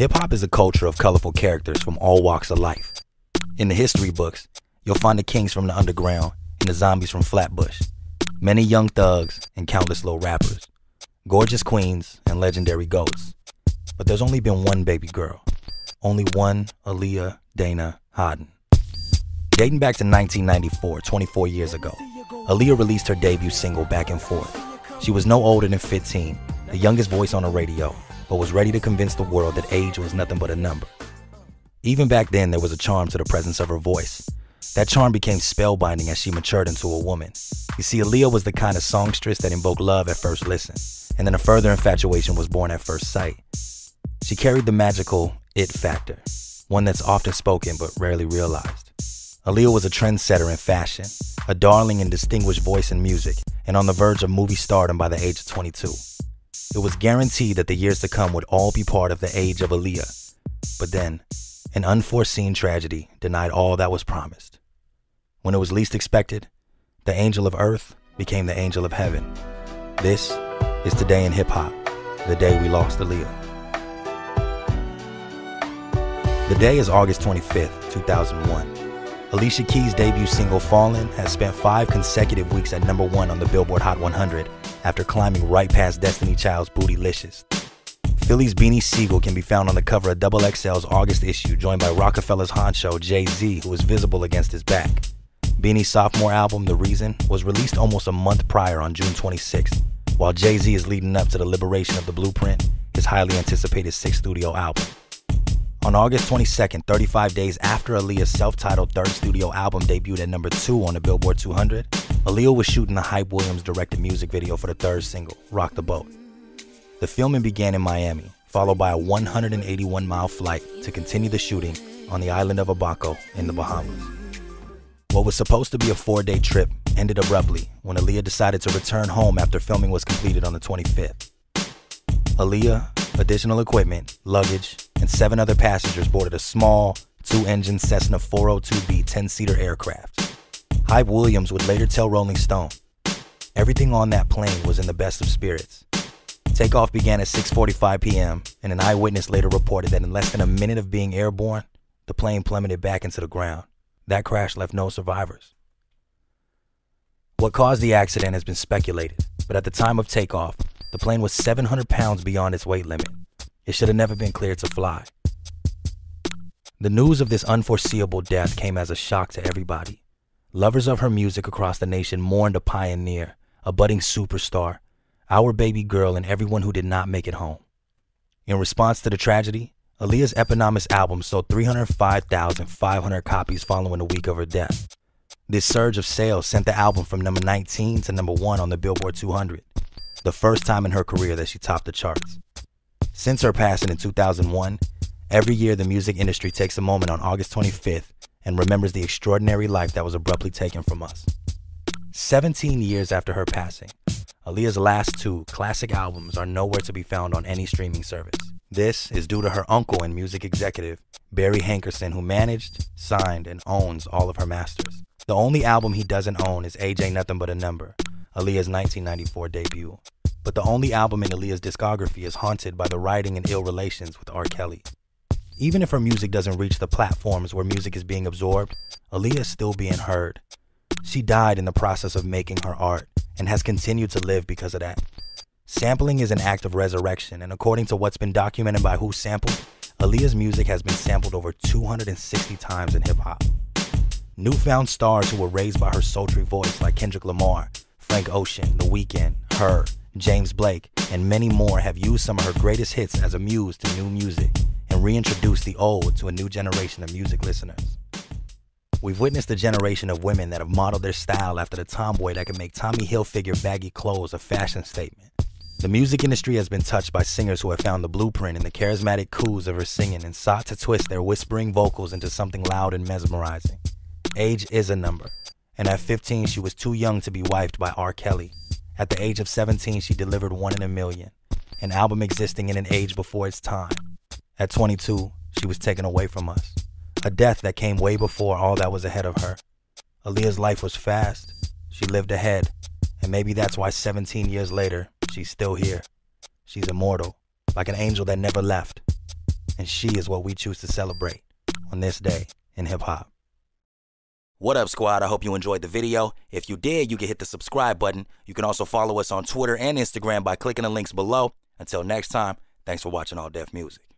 Hip-hop is a culture of colorful characters from all walks of life. In the history books, you'll find the kings from the underground and the zombies from Flatbush, many young thugs and countless little rappers, gorgeous queens and legendary goats. But there's only been one baby girl, only one Aaliyah Dana Hodden. Dating back to 1994, 24 years ago, Aaliyah released her debut single, Back and Forth. She was no older than 15, the youngest voice on the radio, but was ready to convince the world that age was nothing but a number. Even back then, there was a charm to the presence of her voice. That charm became spellbinding as she matured into a woman. You see, Aaliyah was the kind of songstress that invoked love at first listen, and then a further infatuation was born at first sight. She carried the magical it factor, one that's often spoken but rarely realized. Aaliyah was a trendsetter in fashion, a darling and distinguished voice in music, and on the verge of movie stardom by the age of 22. It was guaranteed that the years to come would all be part of the age of Aaliyah. But then, an unforeseen tragedy denied all that was promised. When it was least expected, the angel of earth became the angel of heaven. This is Today in Hip Hop, the day we lost Aaliyah. The day is August 25th, 2001. Alicia Keys' debut single, Fallin', has spent 5 consecutive weeks at #1 on the Billboard Hot 100 after climbing right past Destiny Child's Bootylicious. Philly's Beanie Siegel can be found on the cover of XXL's August issue, joined by Rockefeller's honcho, Jay-Z, who was visible against his back. Beanie's sophomore album, The Reason, was released almost a month prior on June 26th, while Jay-Z is leading up to the liberation of the Blueprint, his highly anticipated 6th studio album. On August 22nd, 35 days after Aaliyah's self-titled 3rd studio album debuted at #2 on the Billboard 200, Aaliyah was shooting the Hype Williams-directed music video for the 3rd single, Rock the Boat. The filming began in Miami, followed by a 181-mile flight to continue the shooting on the island of Abaco in the Bahamas. What was supposed to be a 4-day trip ended abruptly when Aaliyah decided to return home after filming was completed on the 25th. Aaliyah, additional equipment, luggage, and 7 other passengers boarded a small, 2-engine Cessna 402B 10-seater aircraft. Hype Williams would later tell Rolling Stone, "Everything on that plane was in the best of spirits." Takeoff began at 6:45 p.m., and an eyewitness later reported that in less than a minute of being airborne, the plane plummeted back into the ground. That crash left no survivors. What caused the accident has been speculated, but at the time of takeoff, the plane was 700 pounds beyond its weight limit. It should have never been cleared to fly. The news of this unforeseeable death came as a shock to everybody. Lovers of her music across the nation mourned a pioneer, a budding superstar, our baby girl, and everyone who did not make it home. In response to the tragedy, Aaliyah's eponymous album sold 305,500 copies following a week of her death. This surge of sales sent the album from #19 to #1 on the Billboard 200, the first time in her career that she topped the charts. Since her passing in 2001, every year the music industry takes a moment on August 25th and remembers the extraordinary life that was abruptly taken from us. 17 years after her passing, Aaliyah's last 2 classic albums are nowhere to be found on any streaming service. This is due to her uncle and music executive, Barry Hankerson, who managed, signed, and owns all of her masters. The only album he doesn't own is Age Ain't Nothing But a Number, Aaliyah's 1994 debut. But the only album in Aaliyah's discography is haunted by the writing and ill relations with R. Kelly. Even if her music doesn't reach the platforms where music is being absorbed, Aaliyah is still being heard. She died in the process of making her art and has continued to live because of that. Sampling is an act of resurrection, and according to what's been documented by Who Sampled, Aaliyah's music has been sampled over 260 times in hip-hop. Newfound stars who were raised by her sultry voice like Kendrick Lamar, Frank Ocean, The Weeknd, her, James Blake, and many more have used some of her greatest hits as a muse to new music and reintroduced the old to a new generation of music listeners. We've witnessed a generation of women that have modeled their style after the tomboy that can make Tommy Hilfiger baggy clothes a fashion statement. The music industry has been touched by singers who have found the blueprint in the charismatic coos of her singing and sought to twist their whispering vocals into something loud and mesmerizing. Age is a number, and at 15 she was too young to be wifed by R. Kelly. At the age of 17, she delivered One in a Million, an album existing in an age before its time. At 22, she was taken away from us, a death that came way before all that was ahead of her. Aaliyah's life was fast. She lived ahead, and maybe that's why 17 years later, she's still here. She's immortal, like an angel that never left. and she is what we choose to celebrate on this day in hip-hop. What up, squad? I hope you enjoyed the video. If you did, you can hit the subscribe button. You can also follow us on Twitter and Instagram by clicking the links below. Until next time, thanks for watching All Def Music.